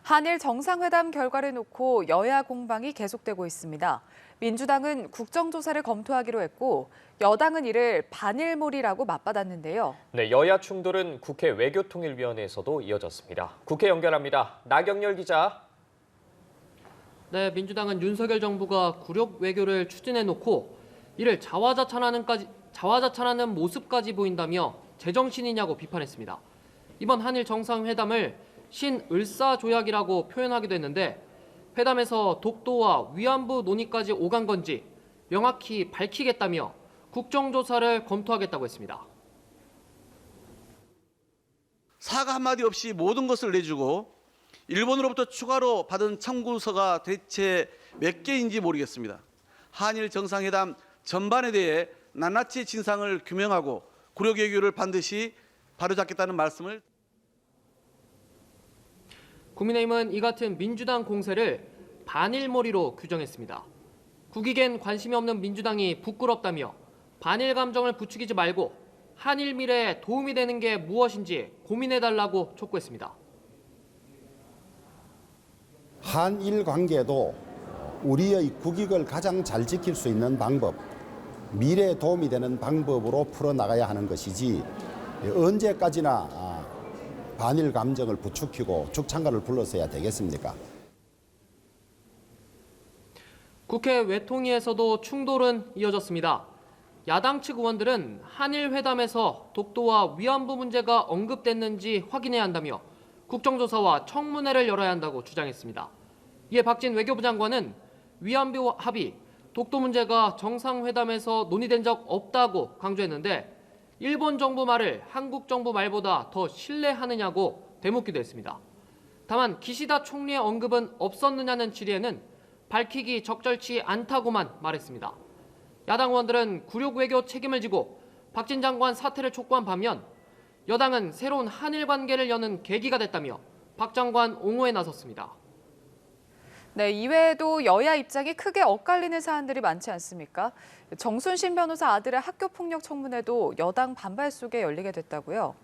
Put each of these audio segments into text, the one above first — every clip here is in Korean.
한일 정상회담 결과를 놓고 여야 공방이 계속되고 있습니다. 민주당은 국정조사를 검토하기로 했고 여당은 이를 반일몰이라고 맞받았는데요. 네, 여야 충돌은 국회 외교통일위원회에서도 이어졌습니다. 국회 연결합니다. 나경열 기자. 네, 민주당은 윤석열 정부가 굴욕 외교를 추진해놓고 이를 자화자찬하는 모습까지 보인다며 제정신이냐고 비판했습니다. 이번 한일 정상회담을 신을사조약이라고 표현하기도 했는데 회담에서 독도와 위안부 논의까지 오간 건지 명확히 밝히겠다며 국정조사를 검토하겠다고 했습니다. 사과 한마디 없이 모든 것을 내주고 일본으로부터 추가로 받은 청구서가 대체 몇 개인지 모르겠습니다. 한일 정상회담 전반에 대해 낱낱이 진상을 규명하고 굴욕 외교를 반드시 바로잡겠다는 말씀을. 국민의힘은 이 같은 민주당 공세를 반일몰이로 규정했습니다. 국익엔 관심이 없는 민주당이 부끄럽다며 반일 감정을 부추기지 말고 한일 미래에 도움이 되는 게 무엇인지 고민해달라고 촉구했습니다. 한일 관계도 우리의 국익을 가장 잘 지킬 수 있는 방법, 미래에 도움이 되는 방법으로 풀어나가야 하는 것이지 언제까지나 반일 감정을 부추기고 죽창가를 불러서야 되겠습니까? 국회 외통위에서도 충돌은 이어졌습니다. 야당 측 의원들은 한일 회담에서 독도와 위안부 문제가 언급됐는지 확인해야 한다며 국정조사와 청문회를 열어야 한다고 주장했습니다. 이에 박진 외교부 장관은 위안부 합의, 독도 문제가 정상회담에서 논의된 적 없다고 강조했는데 일본 정부 말을 한국 정부 말보다 더 신뢰하느냐고 되묻기도 했습니다. 다만 기시다 총리의 언급은 없었느냐는 질의에는 밝히기 적절치 않다고만 말했습니다. 야당 의원들은 굴욕 외교 책임을 지고 박진 장관 사퇴를 촉구한 반면 여당은 새로운 한일 관계를 여는 계기가 됐다며 박 장관 옹호에 나섰습니다. 네, 이외에도 여야 입장이 크게 엇갈리는 사안들이 많지 않습니까? 정순신 변호사 아들의 학교폭력 청문회도 여당 반발 속에 열리게 됐다고요?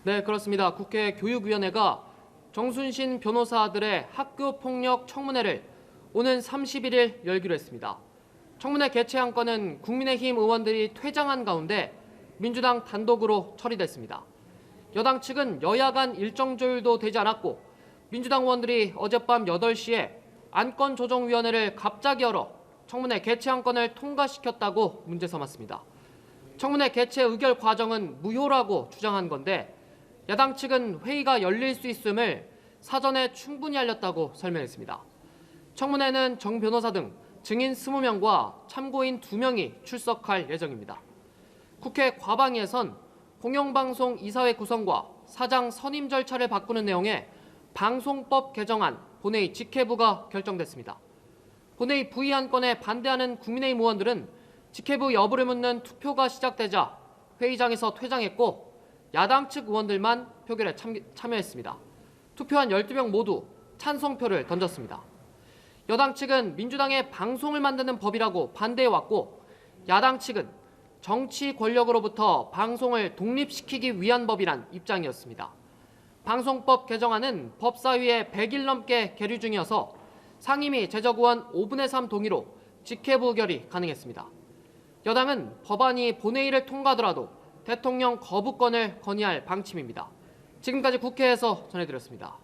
네, 그렇습니다. 국회 교육위원회가 정순신 변호사 아들의 학교폭력 청문회를 오는 31일 열기로 했습니다. 청문회 개최 안건은 국민의힘 의원들이 퇴장한 가운데 민주당 단독으로 처리됐습니다. 여당 측은 여야 간 일정 조율도 되지 않았고 민주당 의원들이 어젯밤 8시에 안건조정위원회를 갑자기 열어 청문회 개최 안건을 통과시켰다고 문제 삼았습니다. 청문회 개최 의결 과정은 무효라고 주장한 건데 야당 측은 회의가 열릴 수 있음을 사전에 충분히 알렸다고 설명했습니다. 청문회는 정 변호사 등 증인 20명과 참고인 2명이 출석할 예정입니다. 국회 과방위에선 공영방송 이사회 구성과 사장 선임 절차를 바꾸는 내용의 방송법 개정안 본회의 직회부가 결정됐습니다. 본회의 부의 안건에 반대하는 국민의힘 의원들은 직회부 여부를 묻는 투표가 시작되자 회의장에서 퇴장했고 야당 측 의원들만 표결에 참여했습니다. 투표한 12명 모두 찬성표를 던졌습니다. 여당 측은 민주당의 방송을 만드는 법이라고 반대해왔고 야당 측은 정치 권력으로부터 방송을 독립시키기 위한 법이란 입장이었습니다. 방송법 개정안은 법사위에 100일 넘게 계류 중이어서 상임위 제적의원 5분의 3 동의로 직회부 의결이 가능했습니다. 여당은 법안이 본회의를 통과하더라도 대통령 거부권을 건의할 방침입니다. 지금까지 국회에서 전해드렸습니다.